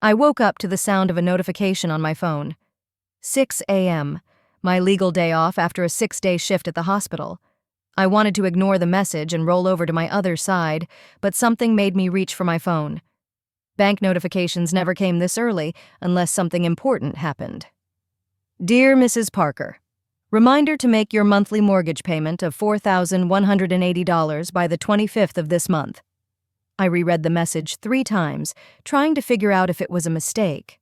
I woke up to the sound of a notification on my phone. 6 a.m., my legal day off after a 6-day shift at the hospital. I wanted to ignore the message and roll over to my other side, but something made me reach for my phone. Bank notifications never came this early unless something important happened. Dear Mrs. Parker, reminder to make your monthly mortgage payment of $4,180 by the 25th of this month. I reread the message 3 times, trying to figure out if it was a mistake.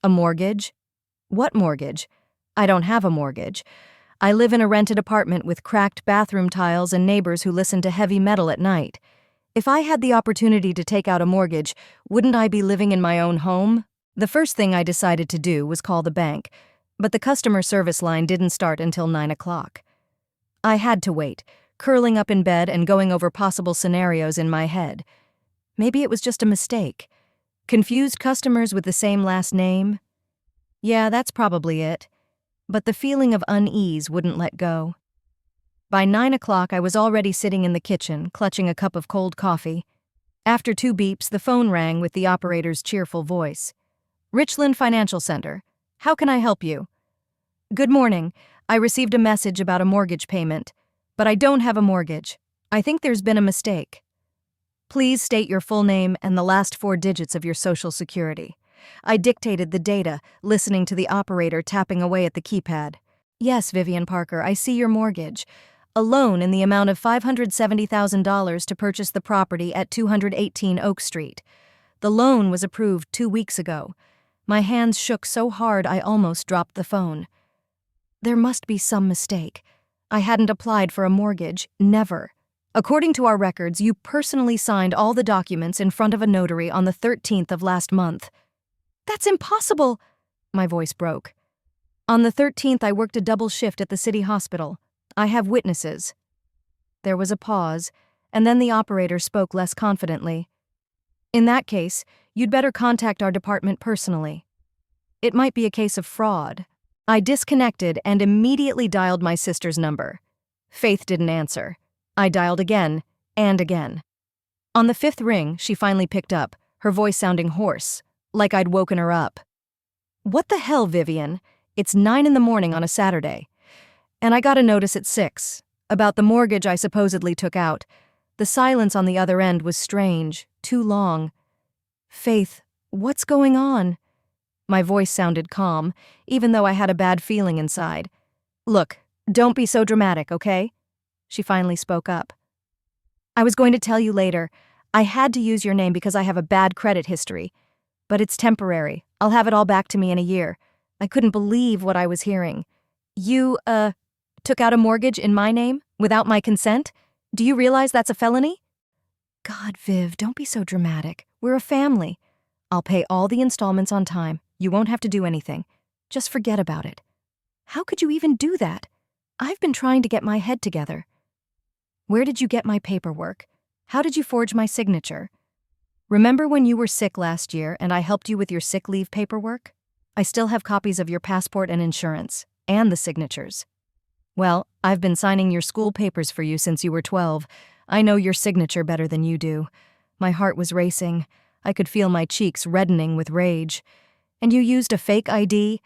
A mortgage? What mortgage? I don't have a mortgage. I live in a rented apartment with cracked bathroom tiles and neighbors who listen to heavy metal at night. If I had the opportunity to take out a mortgage, wouldn't I be living in my own home? The first thing I decided to do was call the bank, but the customer service line didn't start until 9 o'clock. I had to wait, curling up in bed and going over possible scenarios in my head. Maybe it was just a mistake. Confused customers with the same last name? Yeah, that's probably it. But the feeling of unease wouldn't let go. By 9 o'clock, I was already sitting in the kitchen, clutching a cup of cold coffee. After 2 beeps, the phone rang with the operator's cheerful voice. Richland Financial Center. How can I help you? Good morning. I received a message about a mortgage payment, but I don't have a mortgage. I think there's been a mistake. Please state your full name and the last 4 digits of your Social Security. I dictated the data, listening to the operator tapping away at the keypad. Yes, Vivian Parker, I see your mortgage. A loan in the amount of $570,000 to purchase the property at 218 Oak Street. The loan was approved 2 weeks ago. My hands shook so hard I almost dropped the phone. There must be some mistake. I hadn't applied for a mortgage, never. According to our records, you personally signed all the documents in front of a notary on the 13th of last month. That's impossible! My voice broke. On the 13th, I worked a double shift at the city hospital. I have witnesses. There was a pause, and then the operator spoke less confidently. In that case, you'd better contact our department personally. It might be a case of fraud. I disconnected and immediately dialed my sister's number. Faith didn't answer. I dialed again and again. On the 5th ring, she finally picked up, her voice sounding hoarse, like I'd woken her up. What the hell, Vivian? It's 9 in the morning on a Saturday. And I got a notice at 6, about the mortgage I supposedly took out. The silence on the other end was strange, too long. Faith, what's going on? My voice sounded calm, even though I had a bad feeling inside. Look, don't be so dramatic, okay? She finally spoke up. I was going to tell you later. I had to use your name because I have a bad credit history. But it's temporary. I'll have it all back to me in a year. I couldn't believe what I was hearing. You, took out a mortgage in my name, without my consent? Do you realize that's a felony? God, Viv, don't be so dramatic. We're a family. I'll pay all the installments on time. You won't have to do anything. Just forget about it. How could you even do that? I've been trying to get my head together. Where did you get my paperwork? How did you forge my signature? Remember when you were sick last year and I helped you with your sick leave paperwork? I still have copies of your passport and insurance, and the signatures. Well, I've been signing your school papers for you since you were 12. I know your signature better than you do. My heart was racing. I could feel my cheeks reddening with rage. And you used a fake ID?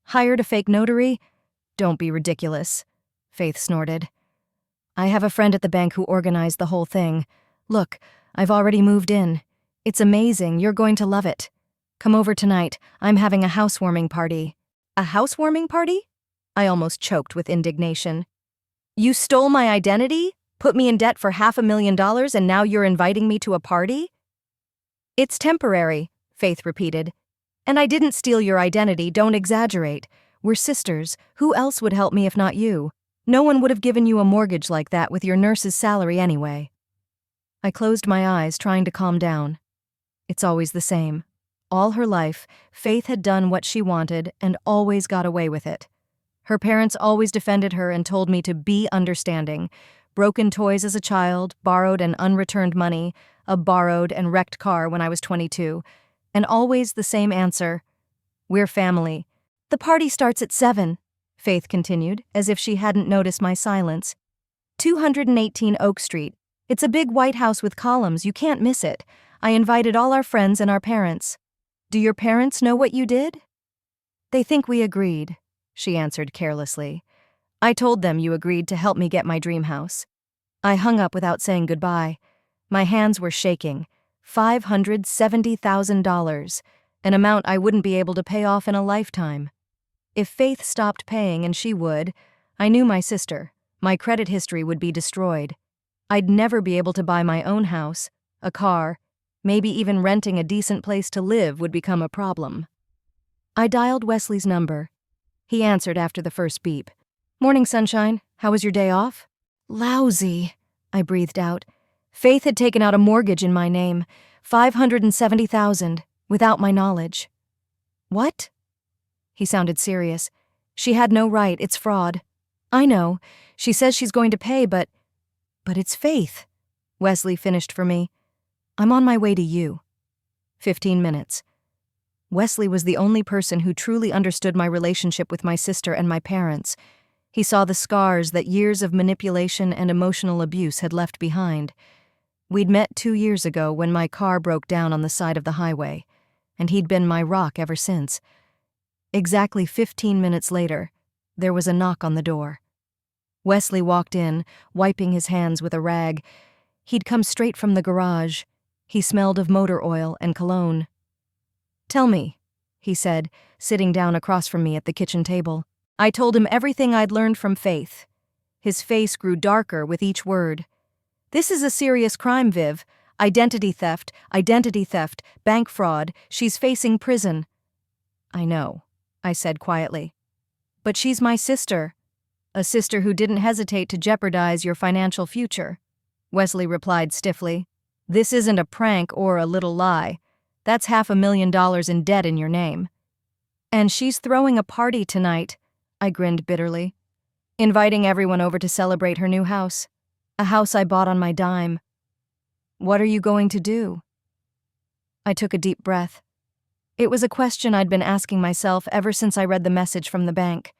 Hired a fake notary? Don't be ridiculous, Faith snorted. I have a friend at the bank who organized the whole thing. Look, I've already moved in. It's amazing. You're going to love it. Come over tonight. I'm having a housewarming party. A housewarming party? I almost choked with indignation. You stole my identity? Put me in debt for $500,000 and now you're inviting me to a party? It's temporary, Faith repeated. And I didn't steal your identity, don't exaggerate. We're sisters. Who else would help me if not you? No one would have given you a mortgage like that with your nurse's salary anyway. I closed my eyes, trying to calm down. It's always the same. All her life, Faith had done what she wanted and always got away with it. Her parents always defended her and told me to be understanding. Broken toys as a child, borrowed and unreturned money, a borrowed and wrecked car when I was 22, and always the same answer. We're family. The party starts at 7, Faith continued, as if she hadn't noticed my silence. 218 Oak Street. It's a big white house with columns, you can't miss it. I invited all our friends and our parents. Do your parents know what you did? They think we agreed, she answered carelessly. I told them you agreed to help me get my dream house. I hung up without saying goodbye. My hands were shaking. $570,000, an amount I wouldn't be able to pay off in a lifetime. If Faith stopped paying, and she would, I knew my sister. My credit history would be destroyed. I'd never be able to buy my own house, a car, maybe even renting a decent place to live would become a problem. I dialed Wesley's number. He answered after the first beep. Morning, sunshine. How was your day off? Lousy, I breathed out. Faith had taken out a mortgage in my name, $570,000, without my knowledge. What? He sounded serious. She had no right, it's fraud. I know. She says she's going to pay, but it's Faith. Wesley finished for me. I'm on my way to you. 15 minutes. Wesley was the only person who truly understood my relationship with my sister and my parents. He saw the scars that years of manipulation and emotional abuse had left behind. We'd met 2 years ago when my car broke down on the side of the highway, and he'd been my rock ever since. Exactly 15 minutes later, there was a knock on the door. Wesley walked in, wiping his hands with a rag. He'd come straight from the garage. He smelled of motor oil and cologne. Tell me, he said, sitting down across from me at the kitchen table. I told him everything I'd learned from Faith. His face grew darker with each word. This is a serious crime, Viv. Identity theft, bank fraud. She's facing prison. I know, I said quietly. But she's my sister. A sister who didn't hesitate to jeopardize your financial future. Wesley replied stiffly. This isn't a prank or a little lie. That's $500,000 in debt in your name. And she's throwing a party tonight, I grinned bitterly. Inviting everyone over to celebrate her new house. A house I bought on my dime. What are you going to do? I took a deep breath. It was a question I'd been asking myself ever since I read the message from the bank.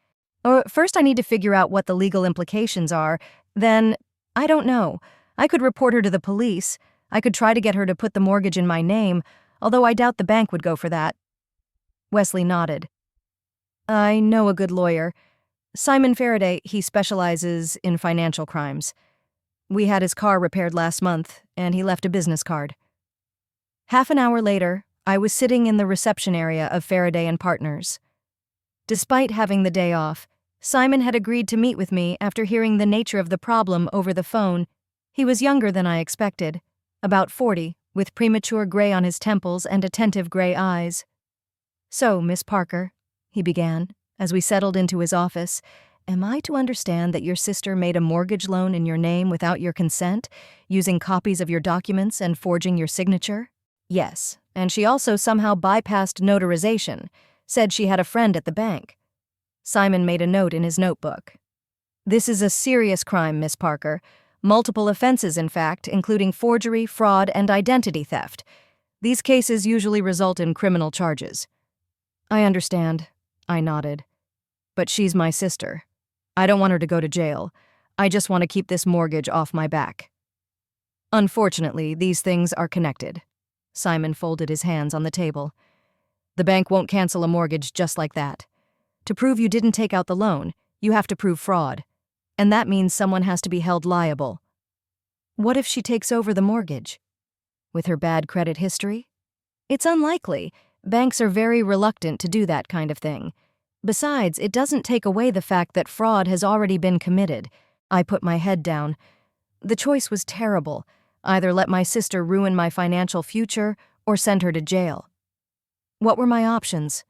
First I need to figure out what the legal implications are, then, I don't know. I could report her to the police. I could try to get her to put the mortgage in my name, although I doubt the bank would go for that. Wesley nodded. I know a good lawyer. Simon Faraday, he specializes in financial crimes. We had his car repaired last month, and he left a business card. Half an hour later, I was sitting in the reception area of Faraday & Partners. Despite having the day off, Simon had agreed to meet with me after hearing the nature of the problem over the phone. He was younger than I expected, about 40, with premature gray on his temples and attentive gray eyes. So, Miss Parker, he began, as we settled into his office, am I to understand that your sister made a mortgage loan in your name without your consent, using copies of your documents and forging your signature? Yes, and she also somehow bypassed notarization, said she had a friend at the bank. Simon made a note in his notebook. This is a serious crime, Miss Parker. Multiple offenses, in fact, including forgery, fraud, and identity theft. These cases usually result in criminal charges. I understand, I nodded. But she's my sister. I don't want her to go to jail. I just want to keep this mortgage off my back. Unfortunately, these things are connected. Simon folded his hands on the table. The bank won't cancel a mortgage just like that. To prove you didn't take out the loan, you have to prove fraud. And that means someone has to be held liable. What if she takes over the mortgage? With her bad credit history? It's unlikely. Banks are very reluctant to do that kind of thing. Besides, it doesn't take away the fact that fraud has already been committed. I put my head down. The choice was terrible. Either let my sister ruin my financial future or send her to jail. What were my options?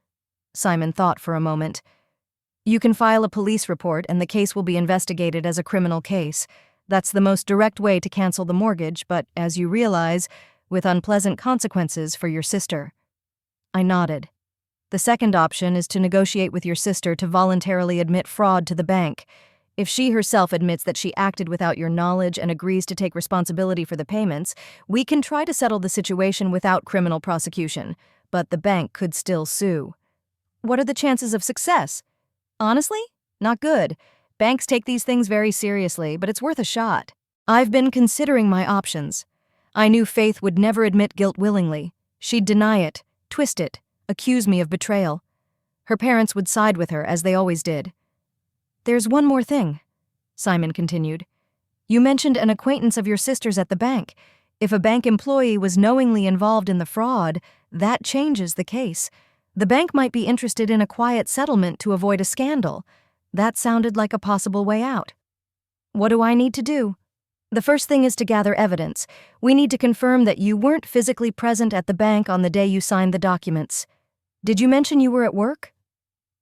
Simon thought for a moment. You can file a police report and the case will be investigated as a criminal case. That's the most direct way to cancel the mortgage, but, as you realize, with unpleasant consequences for your sister. I nodded. The second option is to negotiate with your sister to voluntarily admit fraud to the bank. If she herself admits that she acted without your knowledge and agrees to take responsibility for the payments, we can try to settle the situation without criminal prosecution, but the bank could still sue. What are the chances of success? Honestly, not good. Banks take these things very seriously, but it's worth a shot. I've been considering my options. I knew Faith would never admit guilt willingly. She'd deny it, twist it, accuse me of betrayal. Her parents would side with her, as they always did. "There's one more thing," Simon continued. "You mentioned an acquaintance of your sister's at the bank. If a bank employee was knowingly involved in the fraud, that changes the case. The bank might be interested in a quiet settlement to avoid a scandal. That sounded like a possible way out. What do I need to do?" "The first thing is to gather evidence. We need to confirm that you weren't physically present at the bank on the day you signed the documents. Did you mention you were at work?"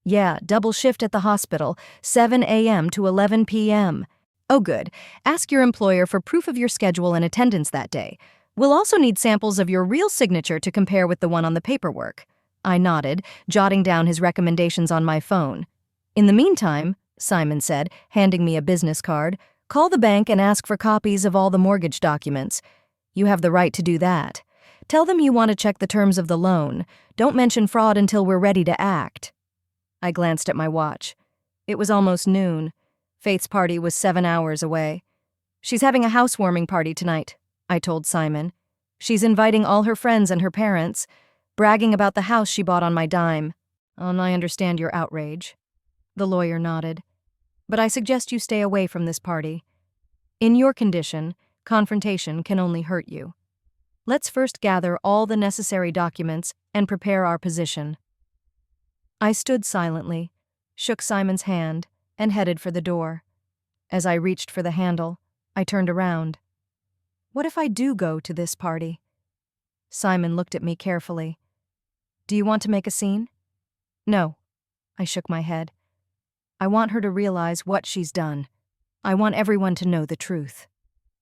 "Yeah, double shift at the hospital, 7 a.m. to 11 p.m. "Oh, good. Ask your employer for proof of your schedule and attendance that day. We'll also need samples of your real signature to compare with the one on the paperwork." I nodded, jotting down his recommendations on my phone. "In the meantime," Simon said, handing me a business card, "call the bank and ask for copies of all the mortgage documents. You have the right to do that. Tell them you want to check the terms of the loan. Don't mention fraud until we're ready to act." I glanced at my watch. It was almost noon. Faith's party was 7 hours away. "She's having a housewarming party tonight," I told Simon. "She's inviting all her friends and her parents, bragging about the house she bought on my dime." "And I understand your outrage." The lawyer nodded. "But I suggest you stay away from this party. In your condition, confrontation can only hurt you. Let's first gather all the necessary documents and prepare our position." I stood silently, shook Simon's hand, and headed for the door. As I reached for the handle, I turned around. What if I do go to this party? Simon looked at me carefully. "Do you want to make a scene?" "No." I shook my head. "I want her to realize what she's done. I want everyone to know the truth.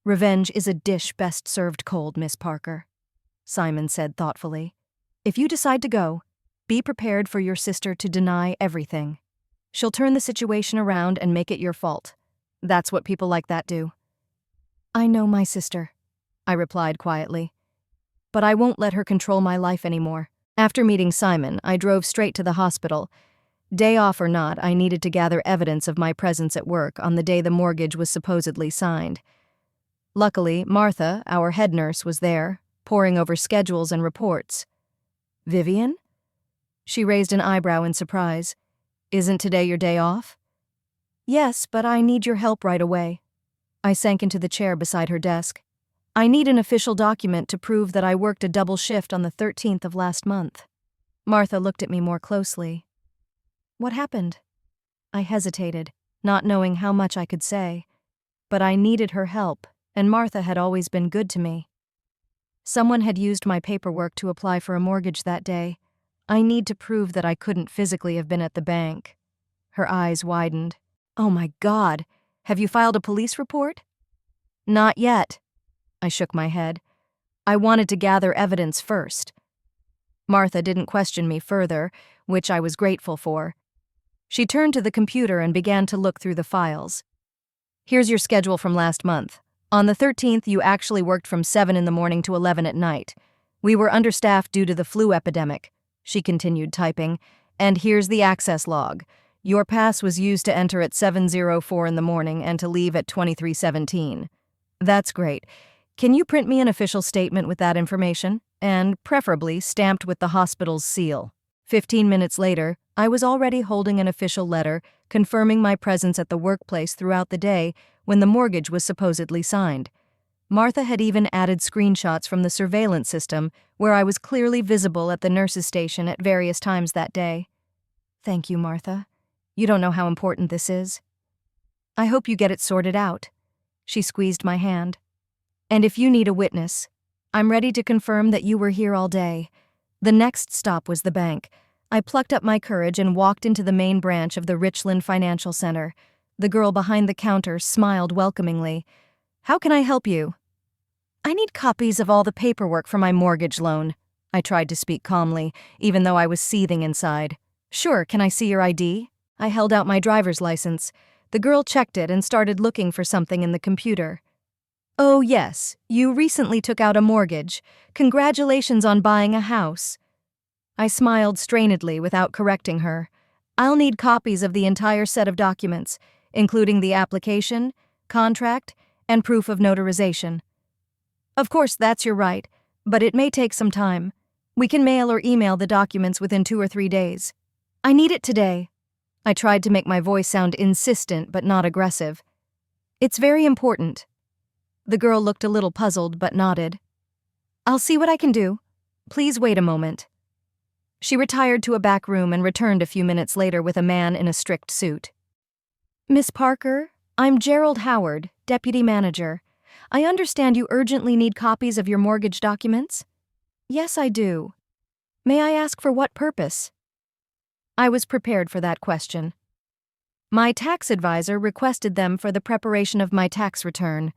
Revenge is a dish best served cold, Miss Parker," Simon said thoughtfully. "If you decide to go, be prepared for your sister to deny everything. She'll turn the situation around and make it your fault. That's what people like that do." "I know my sister," I replied quietly. "But I won't let her control my life anymore." After meeting Simon, I drove straight to the hospital. Day off or not, I needed to gather evidence of my presence at work on the day the mortgage was supposedly signed. Luckily, Martha, our head nurse, was there, poring over schedules and reports. "Vivian?" She raised an eyebrow in surprise. "Isn't today your day off?" "Yes, but I need your help right away." I sank into the chair beside her desk. "I need an official document to prove that I worked a double shift on the 13th of last month." Martha looked at me more closely. "What happened?" I hesitated, not knowing how much I could say. But I needed her help, and Martha had always been good to me. "Someone had used my paperwork to apply for a mortgage that day. I need to prove that I couldn't physically have been at the bank." Her eyes widened. "Oh my God, have you filed a police report?" "Not yet." I shook my head. "I wanted to gather evidence first." Martha didn't question me further, which I was grateful for. She turned to the computer and began to look through the files. "Here's your schedule from last month. On the 13th, you actually worked from 7 in the morning to 11 at night. We were understaffed due to the flu epidemic," she continued typing. "And here's the access log. Your pass was used to enter at 7:04 in the morning and to leave at 23:17. "That's great. Can you print me an official statement with that information, and preferably stamped with the hospital's seal?" 15 minutes later, I was already holding an official letter confirming my presence at the workplace throughout the day when the mortgage was supposedly signed. Martha had even added screenshots from the surveillance system where I was clearly visible at the nurse's station at various times that day. "Thank you, Martha. You don't know how important this is. I hope you get it sorted out." She squeezed my hand. "And if you need a witness, I'm ready to confirm that you were here all day." The next stop was the bank. I plucked up my courage and walked into the main branch of the Richland Financial Center. The girl behind the counter smiled welcomingly. "How can I help you?" "I need copies of all the paperwork for my mortgage loan." I tried to speak calmly, even though I was seething inside. "Sure, can I see your ID?" I held out my driver's license. The girl checked it and started looking for something in the computer. "Oh, yes, you recently took out a mortgage. Congratulations on buying a house." I smiled strainedly without correcting her. "I'll need copies of the entire set of documents, including the application, contract, and proof of notarization." "Of course, that's your right, but it may take some time." We can mail or email the documents within 2 or 3 days. I need it today. I tried to make my voice sound insistent but not aggressive. It's very important. The girl looked a little puzzled but nodded. I'll see what I can do. Please wait a moment. She retired to a back room and returned a few minutes later with a man in a strict suit. Miss Parker, I'm Gerald Howard, deputy manager. I understand you urgently need copies of your mortgage documents? Yes, I do. May I ask for what purpose? I was prepared for that question. My tax advisor requested them for the preparation of my tax return.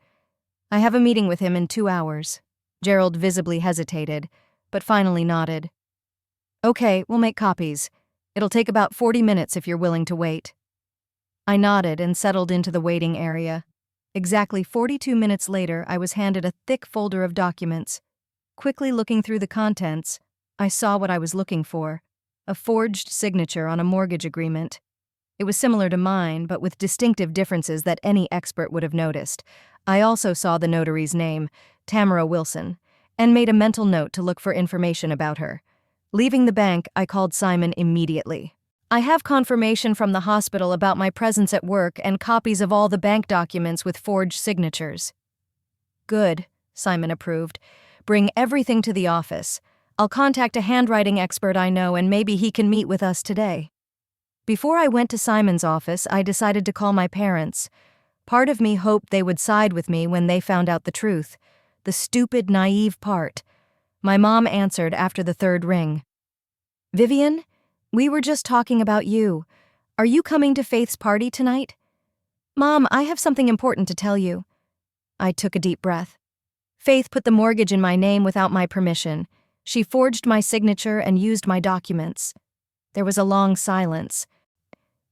I have a meeting with him in 2 hours. Gerald visibly hesitated, but finally nodded. Okay, we'll make copies. It'll take about 40 minutes if you're willing to wait. I nodded and settled into the waiting area. Exactly 42 minutes later, I was handed a thick folder of documents. Quickly looking through the contents, I saw what I was looking for: a forged signature on a mortgage agreement. It was similar to mine, but with distinctive differences that any expert would have noticed. I also saw the notary's name, Tamara Wilson, and made a mental note to look for information about her. Leaving the bank, I called Simon immediately. I have confirmation from the hospital about my presence at work and copies of all the bank documents with forged signatures. Good, Simon approved. Bring everything to the office. I'll contact a handwriting expert I know and maybe he can meet with us today. Before I went to Simon's office, I decided to call my parents. Part of me hoped they would side with me when they found out the truth. The stupid, naive part. My mom answered after the third ring. Vivian, we were just talking about you. Are you coming to Faith's party tonight? Mom, I have something important to tell you. I took a deep breath. Faith put the mortgage in my name without my permission. She forged my signature and used my documents. There was a long silence.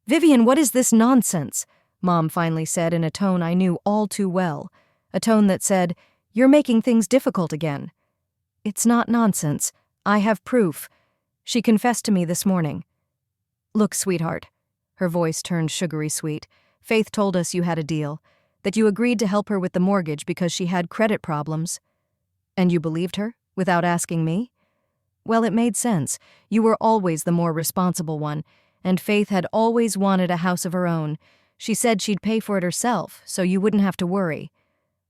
Vivian, what is this nonsense? Mom finally said in a tone I knew all too well. A tone that said, You're making things difficult again. It's not nonsense. I have proof. She confessed to me this morning. Look, sweetheart. Her voice turned sugary sweet. Faith told us you had a deal, that you agreed to help her with the mortgage because she had credit problems. And you believed her, without asking me? Well, it made sense. You were always the more responsible one, and Faith had always wanted a house of her own. She said she'd pay for it herself, so you wouldn't have to worry.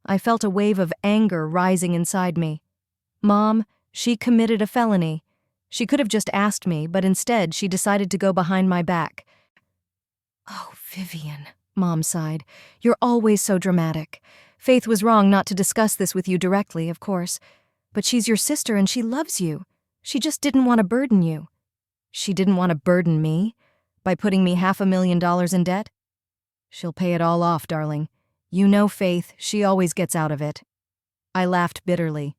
I felt a wave of anger rising inside me. Mom, she committed a felony. She could have just asked me, but instead she decided to go behind my back. Oh, Vivian, Mom sighed. You're always so dramatic. Faith was wrong not to discuss this with you directly, of course. But she's your sister and she loves you. She just didn't want to burden you. She didn't want to burden me? By putting me $500,000 in debt? She'll pay it all off, darling. You know Faith, she always gets out of it. I laughed bitterly.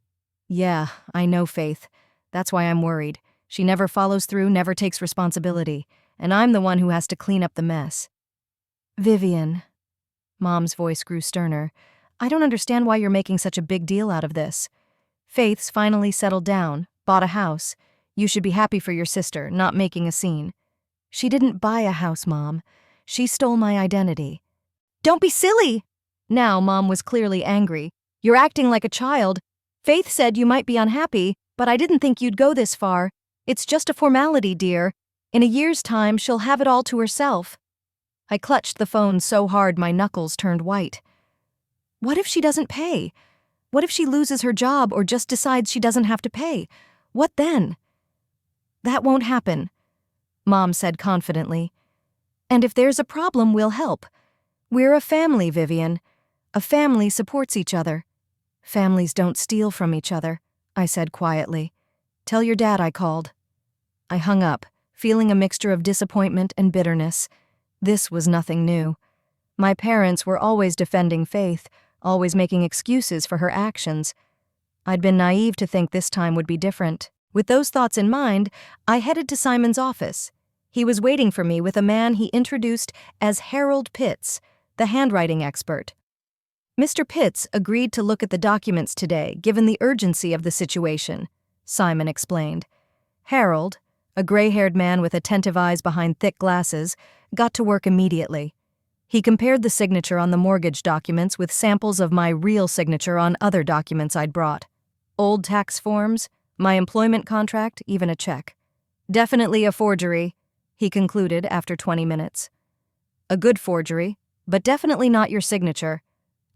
Yeah, I know Faith. That's why I'm worried. She never follows through, never takes responsibility, and I'm the one who has to clean up the mess. Vivian. Mom's voice grew sterner. I don't understand why you're making such a big deal out of this. Faith's finally settled down, bought a house. You should be happy for your sister, not making a scene. She didn't buy a house, Mom. She stole my identity. Don't be silly! Now Mom was clearly angry. You're acting like a child. Faith said you might be unhappy, but I didn't think you'd go this far. It's just a formality, dear. In a year's time, she'll have it all to herself. I clutched the phone so hard my knuckles turned white. What if she doesn't pay? What if she loses her job or just decides she doesn't have to pay? What then? That won't happen, Mom said confidently. And if there's a problem, we'll help. We're a family, Vivian. A family supports each other. Families don't steal from each other, I said quietly. Tell your dad I called. I hung up, feeling a mixture of disappointment and bitterness. This was nothing new. My parents were always defending Faith, always making excuses for her actions. I'd been naive to think this time would be different. With those thoughts in mind, I headed to Simon's office. He was waiting for me with a man he introduced as Harold Pitts, the handwriting expert. Mr. Pitts agreed to look at the documents today, given the urgency of the situation, Simon explained. Harold, a gray-haired man with attentive eyes behind thick glasses, got to work immediately. He compared the signature on the mortgage documents with samples of my real signature on other documents I'd brought. Old tax forms, My employment contract, even a check. Definitely a forgery, he concluded after 20 minutes. A good forgery, but definitely not your signature.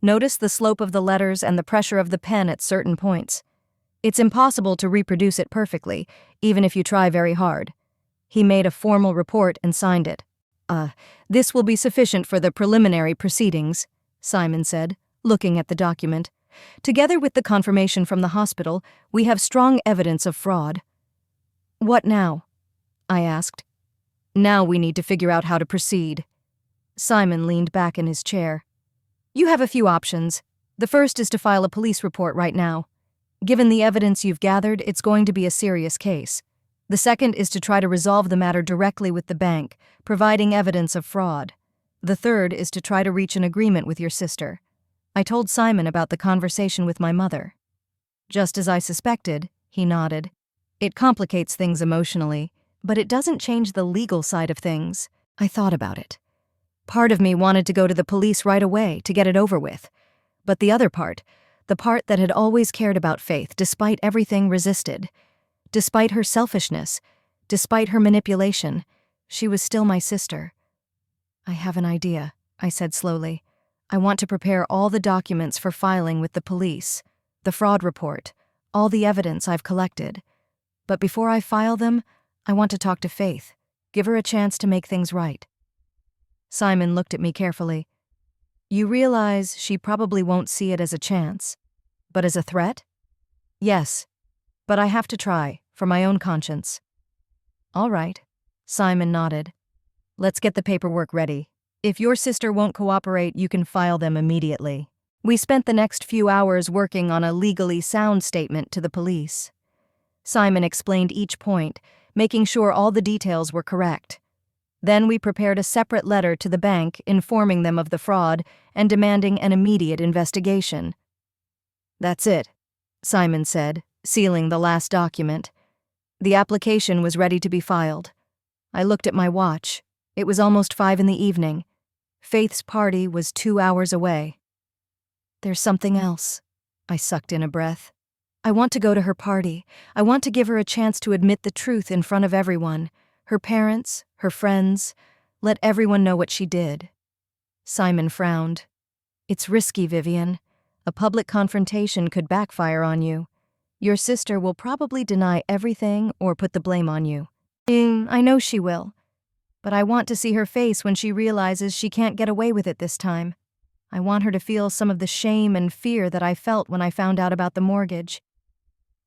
Notice the slope of the letters and the pressure of the pen at certain points. It's impossible to reproduce it perfectly, even if you try very hard. He made a formal report and signed it. This will be sufficient for the preliminary proceedings, Simon said, looking at the document. Together with the confirmation from the hospital, we have strong evidence of fraud. What now? I asked. Now we need to figure out how to proceed. Simon leaned back in his chair. You have a few options. The first is to file a police report right now. Given the evidence you've gathered, it's going to be a serious case. The second is to try to resolve the matter directly with the bank, providing evidence of fraud. The third is to try to reach an agreement with your sister. I told Simon about the conversation with my mother. Just as I suspected, he nodded. It complicates things emotionally, but it doesn't change the legal side of things. I thought about it. Part of me wanted to go to the police right away to get it over with. But the other part, the part that had always cared about Faith despite everything, resisted. Despite her selfishness, despite her manipulation, she was still my sister. I have an idea, I said slowly. I want to prepare all the documents for filing with the police, the fraud report, all the evidence I've collected. But before I file them, I want to talk to Faith, give her a chance to make things right. Simon looked at me carefully. You realize she probably won't see it as a chance, but as a threat? Yes, but I have to try, for my own conscience. All right, Simon nodded. Let's get the paperwork ready. If your sister won't cooperate, you can file them immediately. We spent the next few hours working on a legally sound statement to the police. Simon explained each point, making sure all the details were correct. Then we prepared a separate letter to the bank informing them of the fraud and demanding an immediate investigation. That's it, Simon said, sealing the last document. The application was ready to be filed. I looked at my watch. It was almost 5 in the evening. Faith's party was 2 hours away. There's something else. I sucked in a breath. I want to go to her party. I want to give her a chance to admit the truth in front of everyone. Her parents, her friends. Let everyone know what she did. Simon frowned. It's risky, Vivian. A public confrontation could backfire on you. Your sister will probably deny everything or put the blame on you. I know she will. But I want to see her face when she realizes she can't get away with it this time. I want her to feel some of the shame and fear that I felt when I found out about the mortgage.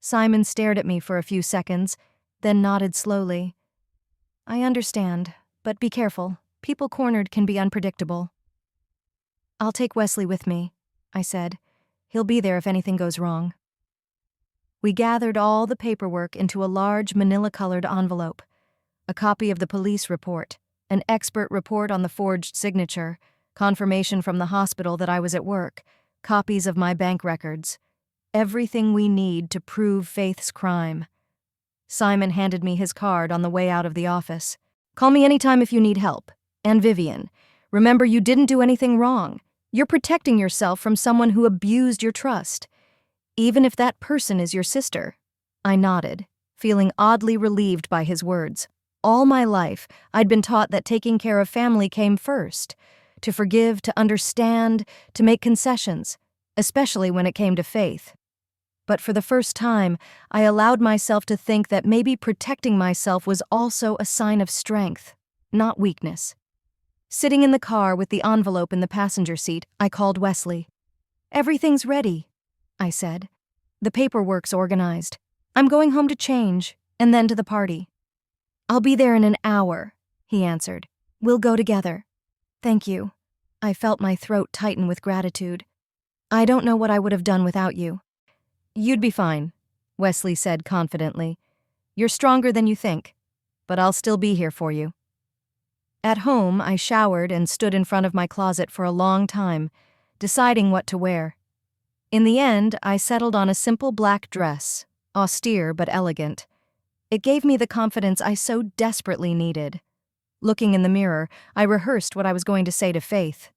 Simon stared at me for a few seconds, then nodded slowly. I understand, but be careful. People cornered can be unpredictable. I'll take Wesley with me, I said. He'll be there if anything goes wrong. We gathered all the paperwork into a large manila-colored envelope. A copy of the police report, an expert report on the forged signature, confirmation from the hospital that I was at work, copies of my bank records. Everything we need to prove Faith's crime. Simon handed me his card on the way out of the office. Call me anytime if you need help. And Vivian, remember you didn't do anything wrong. You're protecting yourself from someone who abused your trust. Even if that person is your sister. I nodded, feeling oddly relieved by his words. All my life, I'd been taught that taking care of family came first. To forgive, to understand, to make concessions, especially when it came to Faith. But for the first time, I allowed myself to think that maybe protecting myself was also a sign of strength, not weakness. Sitting in the car with the envelope in the passenger seat, I called Wesley. Everything's ready, I said. The paperwork's organized. I'm going home to change, and then to the party. I'll be there in an hour, he answered. We'll go together. Thank you. I felt my throat tighten with gratitude. I don't know what I would have done without you. You'd be fine, Wesley said confidently. You're stronger than you think, but I'll still be here for you. At home, I showered and stood in front of my closet for a long time, deciding what to wear. In the end, I settled on a simple black dress, austere but elegant. It gave me the confidence I so desperately needed. Looking in the mirror, I rehearsed what I was going to say to Faith.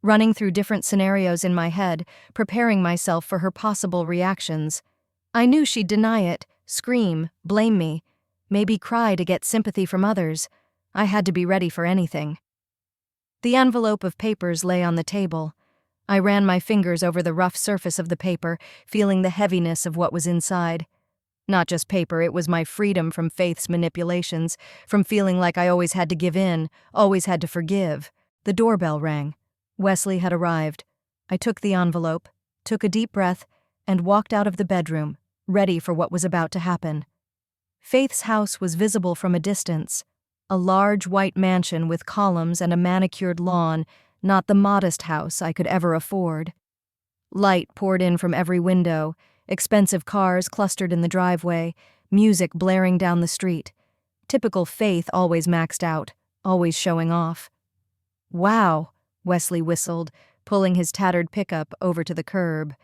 Running through different scenarios in my head, preparing myself for her possible reactions. I knew she'd deny it, scream, blame me, maybe cry to get sympathy from others. I had to be ready for anything. The envelope of papers lay on the table. I ran my fingers over the rough surface of the paper, feeling the heaviness of what was inside. Not just paper, it was my freedom from Faith's manipulations, from feeling like I always had to give in, always had to forgive. The doorbell rang. Wesley had arrived. I took the envelope, took a deep breath, and walked out of the bedroom, ready for what was about to happen. Faith's house was visible from a distance, a large white mansion with columns and a manicured lawn, not the modest house I could ever afford. Light poured in from every window, expensive cars clustered in the driveway, music blaring down the street. Typical Faith, always maxed out, always showing off. "Wow," Wesley whistled, pulling his tattered pickup over to the curb.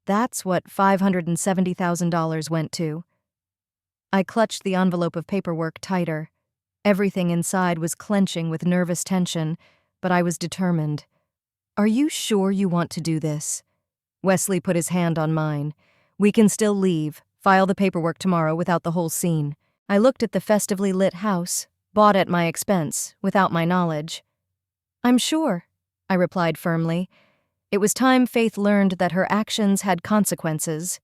"That's what $570,000 went to." I clutched the envelope of paperwork tighter. Everything inside was clenching with nervous tension, but I was determined. "Are you sure you want to do this?" Wesley put his hand on mine. "We can still leave, file the paperwork tomorrow without the whole scene." I looked at the festively lit house, bought at my expense, without my knowledge. "I'm sure," I replied firmly. It was time Faith learned that her actions had consequences.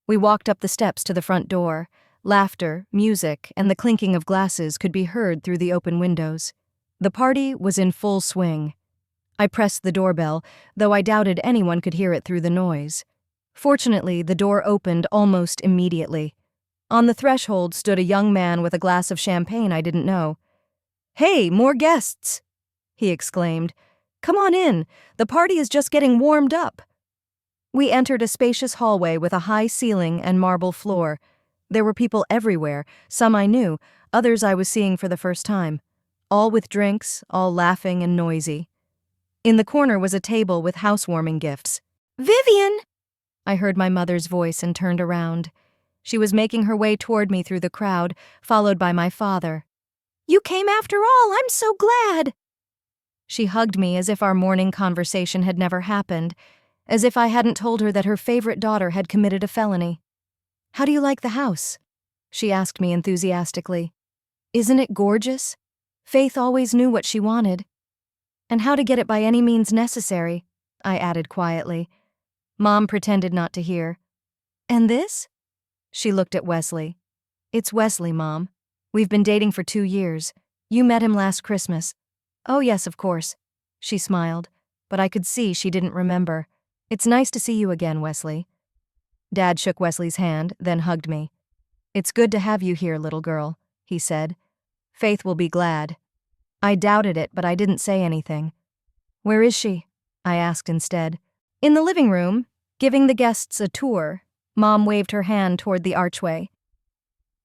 We walked up the steps to the front door. Laughter, music, and the clinking of glasses could be heard through the open windows. The party was in full swing. I pressed the doorbell, though I doubted anyone could hear it through the noise. Fortunately, the door opened almost immediately. On the threshold stood a young man with a glass of champagne I didn't know. "Hey, more guests!" he exclaimed. "Come on in, the party is just getting warmed up." We entered a spacious hallway with a high ceiling and marble floor. There were people everywhere, some I knew, others I was seeing for the first time. All with drinks, all laughing and noisy. In the corner was a table with housewarming gifts. "Vivian!" I heard my mother's voice and turned around. She was making her way toward me through the crowd, followed by my father. "You came after all, I'm so glad!" She hugged me as if our morning conversation had never happened, as if I hadn't told her that her favorite daughter had committed a felony. "How do you like the house?" she asked me enthusiastically. "Isn't it gorgeous?" Faith always knew what she wanted. "And how to get it by any means necessary," I added quietly. Mom pretended not to hear. "And this?" She looked at Wesley. "It's Wesley, Mom. We've been dating for 2 years. You met him last Christmas." "Oh yes, of course." She smiled, but I could see she didn't remember. "It's nice to see you again, Wesley." Dad shook Wesley's hand, then hugged me. "It's good to have you here, little girl," he said. "Faith will be glad." I doubted it, but I didn't say anything. "Where is she?" I asked instead. "In the living room, giving the guests a tour." Mom waved her hand toward the archway.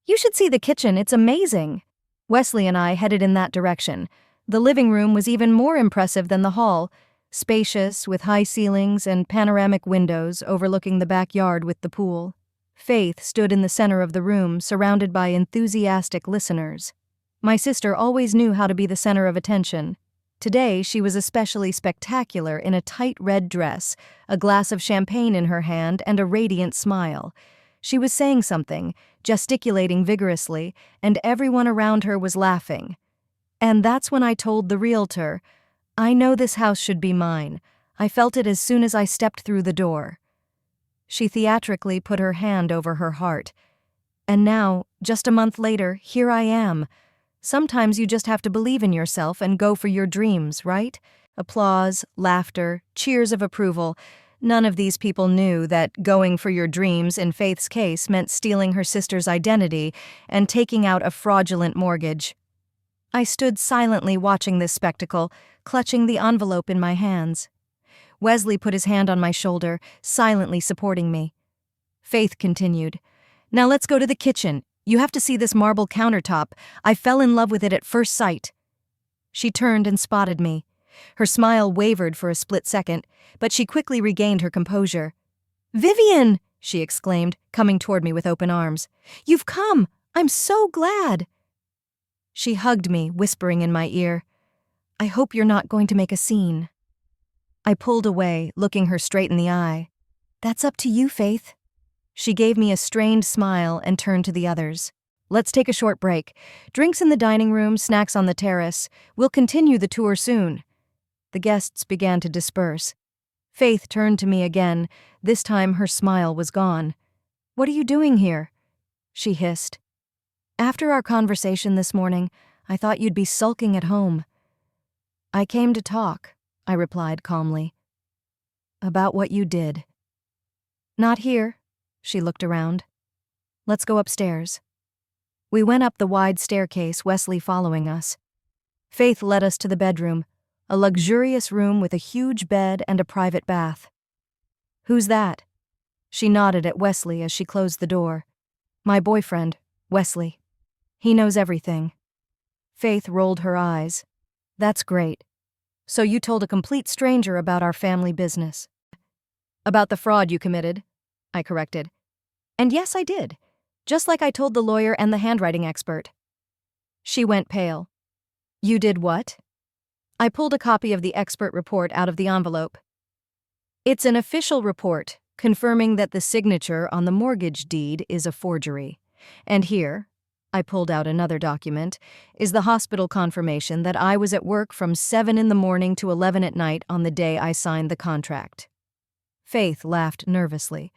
"You should see the kitchen, it's amazing." Wesley and I headed in that direction. The living room was even more impressive than the hall, spacious with high ceilings and panoramic windows overlooking the backyard with the pool. Faith stood in the center of the room, surrounded by enthusiastic listeners. My sister always knew how to be the center of attention. Today, she was especially spectacular in a tight red dress, a glass of champagne in her hand, and a radiant smile. She was saying something, gesticulating vigorously, and everyone around her was laughing. And that's when I told the realtor, "I know this house should be mine. I felt it as soon as I stepped through the door." She theatrically put her hand over her heart. And now, just a month later, here I am. Sometimes you just have to believe in yourself and go for your dreams, right? Applause, laughter, cheers of approval. None of these people knew that going for your dreams in Faith's case meant stealing her sister's identity and taking out a fraudulent mortgage. I stood silently watching this spectacle, clutching the envelope in my hands. Wesley put his hand on my shoulder, silently supporting me. Faith continued, "Now let's go to the kitchen. You have to see this marble countertop. I fell in love with it at first sight." She turned and spotted me. Her smile wavered for a split second, but she quickly regained her composure. "Vivian!" she exclaimed, coming toward me with open arms. "You've come! I'm so glad!" She hugged me, whispering in my ear, "I hope you're not going to make a scene." I pulled away, looking her straight in the eye. "That's up to you, Faith." She gave me a strained smile and turned to the others. Let's take a short break. Drinks in the dining room, snacks on the terrace. We'll continue the tour soon. The guests began to disperse. Faith turned to me again. This time her smile was gone. What are you doing here? She hissed. After our conversation this morning, I thought you'd be sulking at home. I came to talk, I replied calmly. About what you did. Not here, she looked around. Let's go upstairs. We went up the wide staircase, Wesley following us. Faith led us to the bedroom, a luxurious room with a huge bed and a private bath. Who's that? She nodded at Wesley as she closed the door. My boyfriend, Wesley. He knows everything. Faith rolled her eyes. That's great. So you told a complete stranger about our family business. About the fraud you committed, I corrected. And yes, I did. Just like I told the lawyer and the handwriting expert. She went pale. You did what? I pulled a copy of the expert report out of the envelope. It's an official report confirming that the signature on the mortgage deed is a forgery. And here, I pulled out another document, is the hospital confirmation that I was at work from 7 in the morning to 11 at night on the day I signed the contract. Faith laughed nervously.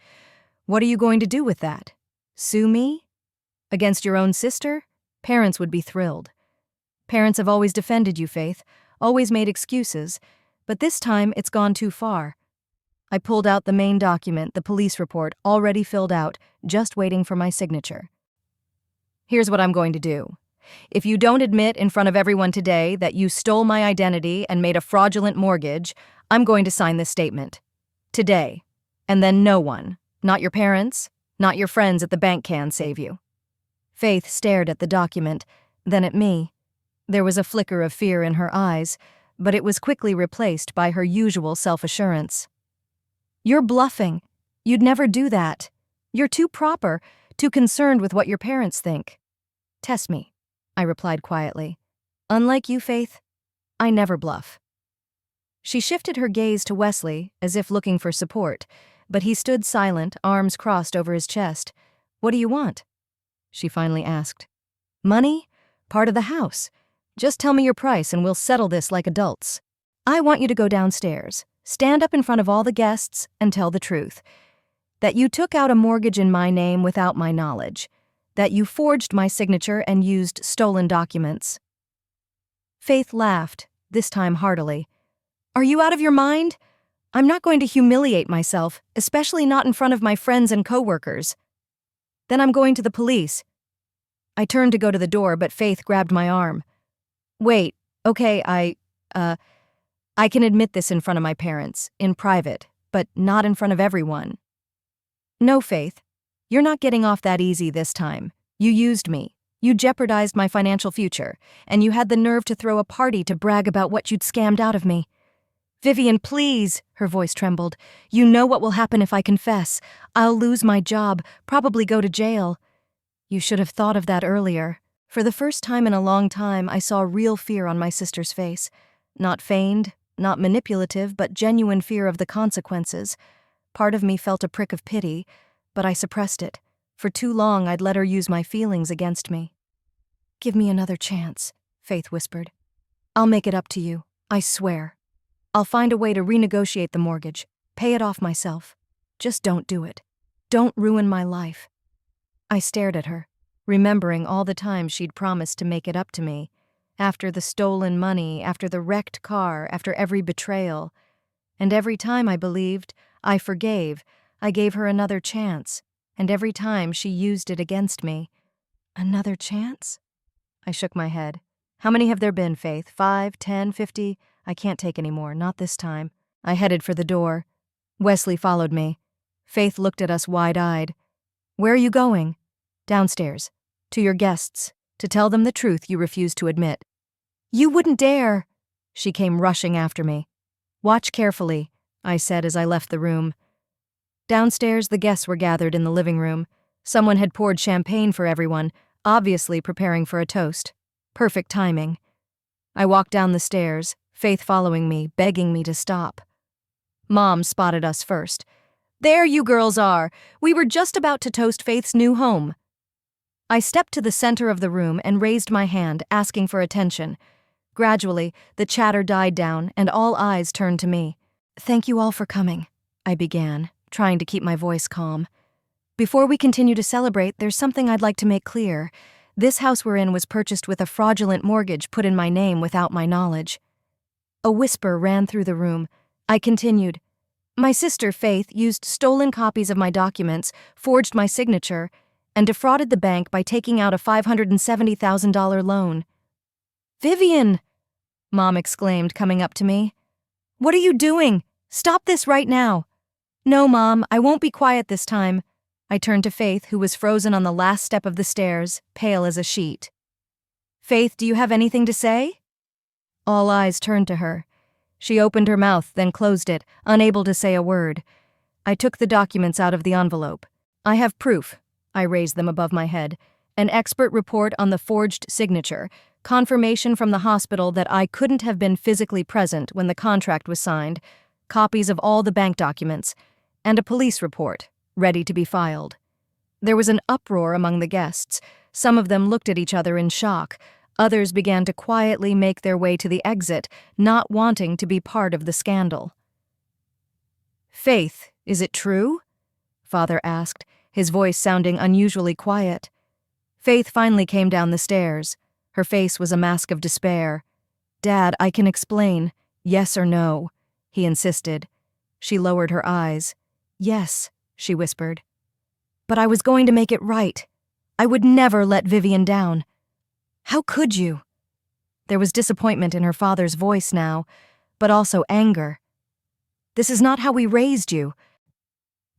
What are you going to do with that? Sue me? Against your own sister? Parents would be thrilled. Parents have always defended you, Faith, always made excuses, but this time it's gone too far. I pulled out the main document, the police report, already filled out, just waiting for my signature. Here's what I'm going to do. If you don't admit in front of everyone today that you stole my identity and made a fraudulent mortgage, I'm going to sign this statement. Today. And then no one, not your parents, not your friends at the bank, can save you. Faith stared at the document, then at me. There was a flicker of fear in her eyes, but it was quickly replaced by her usual self-assurance. You're bluffing. You'd never do that. You're too proper, too concerned with what your parents think. Test me, I replied quietly. Unlike you, Faith, I never bluff. She shifted her gaze to Wesley, as if looking for support, but he stood silent, arms crossed over his chest. What do you want? She finally asked. Money? Part of the house. Just tell me your price and we'll settle this like adults. I want you to go downstairs, stand up in front of all the guests, and tell the truth. That you took out a mortgage in my name without my knowledge. That you forged my signature and used stolen documents. Faith laughed, this time heartily. Are you out of your mind? I'm not going to humiliate myself, especially not in front of my friends and coworkers. Then I'm going to the police. I turned to go to the door, but Faith grabbed my arm. Wait, okay, I can admit this in front of my parents, in private, but not in front of everyone. No, Faith, you're not getting off that easy this time. You used me. You jeopardized my financial future, and you had the nerve to throw a party to brag about what you'd scammed out of me. Vivian, please, her voice trembled. You know what will happen if I confess. I'll lose my job, probably go to jail. You should have thought of that earlier. For the first time in a long time, I saw real fear on my sister's face. Not feigned, not manipulative, but genuine fear of the consequences. Part of me felt a prick of pity, but I suppressed it. For too long, I'd let her use my feelings against me. Give me another chance, Faith whispered. I'll make it up to you, I swear. I'll find a way to renegotiate the mortgage, pay it off myself. Just don't do it. Don't ruin my life. I stared at her, remembering all the times she'd promised to make it up to me. After the stolen money, after the wrecked car, after every betrayal. And every time I believed, I forgave, I gave her another chance. And every time she used it against me. Another chance? I shook my head. How many have there been, Faith? 5, 10, 50? I can't take any more, not this time. I headed for the door. Wesley followed me. Faith looked at us wide-eyed. Where are you going? Downstairs. To your guests. To tell them the truth you refuse to admit. You wouldn't dare! She came rushing after me. Watch carefully, I said as I left the room. Downstairs, the guests were gathered in the living room. Someone had poured champagne for everyone, obviously preparing for a toast. Perfect timing. I walked down the stairs, Faith following me, begging me to stop. Mom spotted us first. There you girls are. We were just about to toast Faith's new home. I stepped to the center of the room and raised my hand, asking for attention. Gradually, the chatter died down and all eyes turned to me. Thank you all for coming, I began, trying to keep my voice calm. Before we continue to celebrate, there's something I'd like to make clear. This house we're in was purchased with a fraudulent mortgage put in my name without my knowledge. A whisper ran through the room. I continued. My sister, Faith, used stolen copies of my documents, forged my signature, and defrauded the bank by taking out a $570,000 loan. Vivian! Mom exclaimed, coming up to me. What are you doing? Stop this right now. No, Mom, I won't be quiet this time. I turned to Faith, who was frozen on the last step of the stairs, pale as a sheet. Faith, do you have anything to say? All eyes turned to her. She opened her mouth, then closed it, unable to say a word. I took the documents out of the envelope. I have proof. I raised them above my head. An expert report on the forged signature, confirmation from the hospital that I couldn't have been physically present when the contract was signed, copies of all the bank documents, and a police report, ready to be filed. There was an uproar among the guests. Some of them looked at each other in shock. Others began to quietly make their way to the exit, not wanting to be part of the scandal. Faith, is it true? Father asked, his voice sounding unusually quiet. Faith finally came down the stairs. Her face was a mask of despair. Dad, I can explain. Yes or no, he insisted. She lowered her eyes. Yes, she whispered. But I was going to make it right. I would never let Vivian down. How could you? There was disappointment in her father's voice now, but also anger. This is not how we raised you.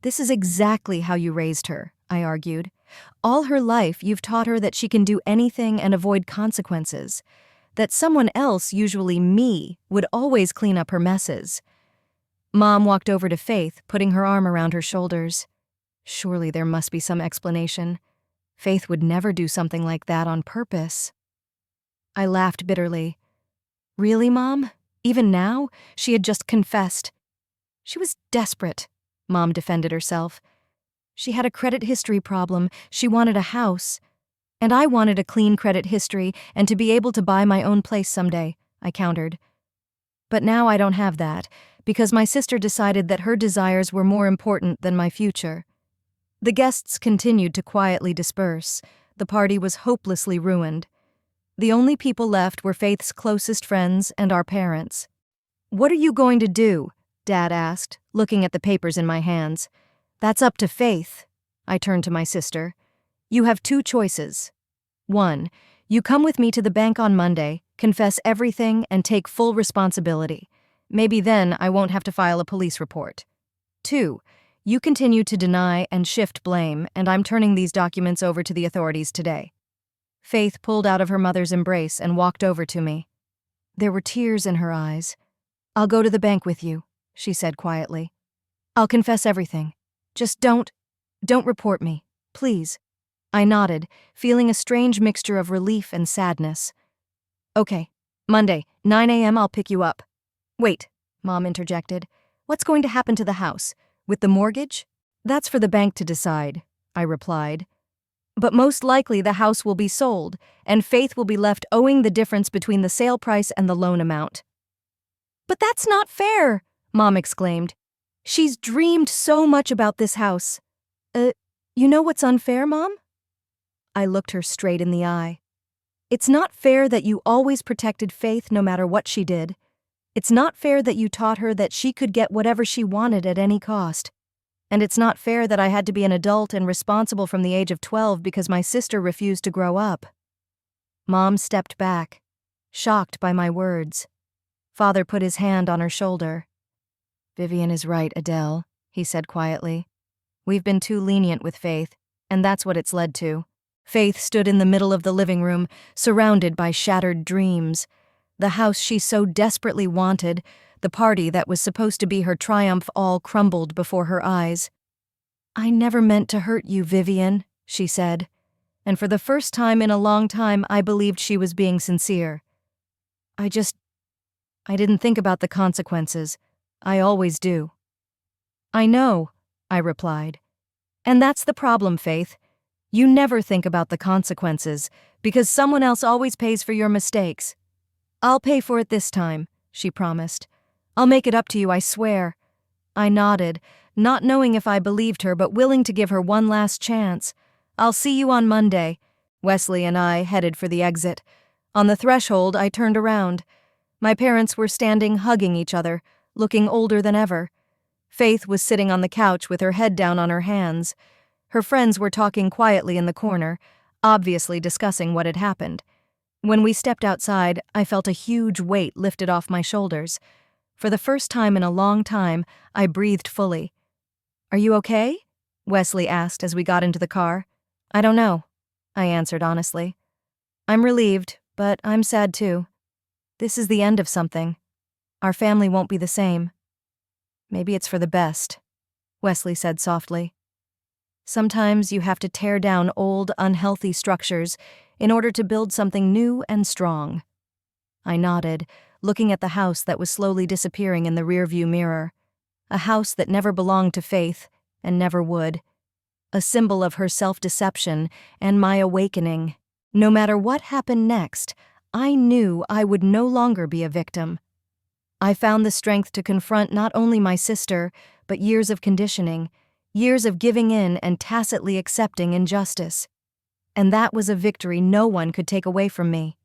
This is exactly how you raised her, I argued. All her life, you've taught her that she can do anything and avoid consequences. That someone else, usually me, would always clean up her messes. Mom walked over to Faith, putting her arm around her shoulders. Surely there must be some explanation. Faith would never do something like that on purpose. I laughed bitterly. Really, Mom? Even now? She had just confessed. She was desperate, Mom defended herself. She had a credit history problem. She wanted a house. And I wanted a clean credit history and to be able to buy my own place someday, I countered. But now I don't have that, because my sister decided that her desires were more important than my future. The guests continued to quietly disperse. The party was hopelessly ruined. The only people left were Faith's closest friends and our parents. What are you going to do? Dad asked, looking at the papers in my hands. That's up to Faith. I turned to my sister. You have two choices. 1. You come with me to the bank on Monday, confess everything, and take full responsibility. Maybe then I won't have to file a police report. 2. You continue to deny and shift blame, and I'm turning these documents over to the authorities today. Faith pulled out of her mother's embrace and walked over to me. There were tears in her eyes. I'll go to the bank with you, she said quietly. I'll confess everything. Just don't report me, please. I nodded, feeling a strange mixture of relief and sadness. Okay, Monday, 9 a.m. I'll pick you up. Wait, Mom interjected. What's going to happen to the house? With the mortgage? That's for the bank to decide, I replied. But most likely the house will be sold, and Faith will be left owing the difference between the sale price and the loan amount. But that's not fair, Mom exclaimed. She's dreamed so much about this house. You know what's unfair, Mom? I looked her straight in the eye. It's not fair that you always protected Faith no matter what she did. It's not fair that you taught her that she could get whatever she wanted at any cost. And it's not fair that I had to be an adult and responsible from the age of 12 because my sister refused to grow up. Mom stepped back, shocked by my words. Father put his hand on her shoulder. Vivian is right, Adele, he said quietly. We've been too lenient with Faith, and that's what it's led to. Faith stood in the middle of the living room, surrounded by shattered dreams. The house she so desperately wanted, the party that was supposed to be her triumph, all crumbled before her eyes. I never meant to hurt you, Vivian, she said. And for the first time in a long time, I believed she was being sincere. I didn't think about the consequences. I always do. I know, I replied. And that's the problem, Faith. You never think about the consequences, because someone else always pays for your mistakes. I'll pay for it this time, she promised. I'll make it up to you, I swear. I nodded, not knowing if I believed her but willing to give her one last chance. I'll see you on Monday. Wesley and I headed for the exit. On the threshold, I turned around. My parents were standing hugging each other, looking older than ever. Faith was sitting on the couch with her head down on her hands. Her friends were talking quietly in the corner, obviously discussing what had happened. When we stepped outside, I felt a huge weight lifted off my shoulders. For the first time in a long time, I breathed fully. Are you okay? Wesley asked as we got into the car. I don't know, I answered honestly. I'm relieved, but I'm sad too. This is the end of something. Our family won't be the same. Maybe it's for the best, Wesley said softly. Sometimes you have to tear down old, unhealthy structures in order to build something new and strong. I nodded, looking at the house that was slowly disappearing in the rearview mirror. A house that never belonged to Faith, and never would. A symbol of her self-deception and my awakening. No matter what happened next, I knew I would no longer be a victim. I found the strength to confront not only my sister, but years of conditioning, years of giving in and tacitly accepting injustice. And that was a victory no one could take away from me.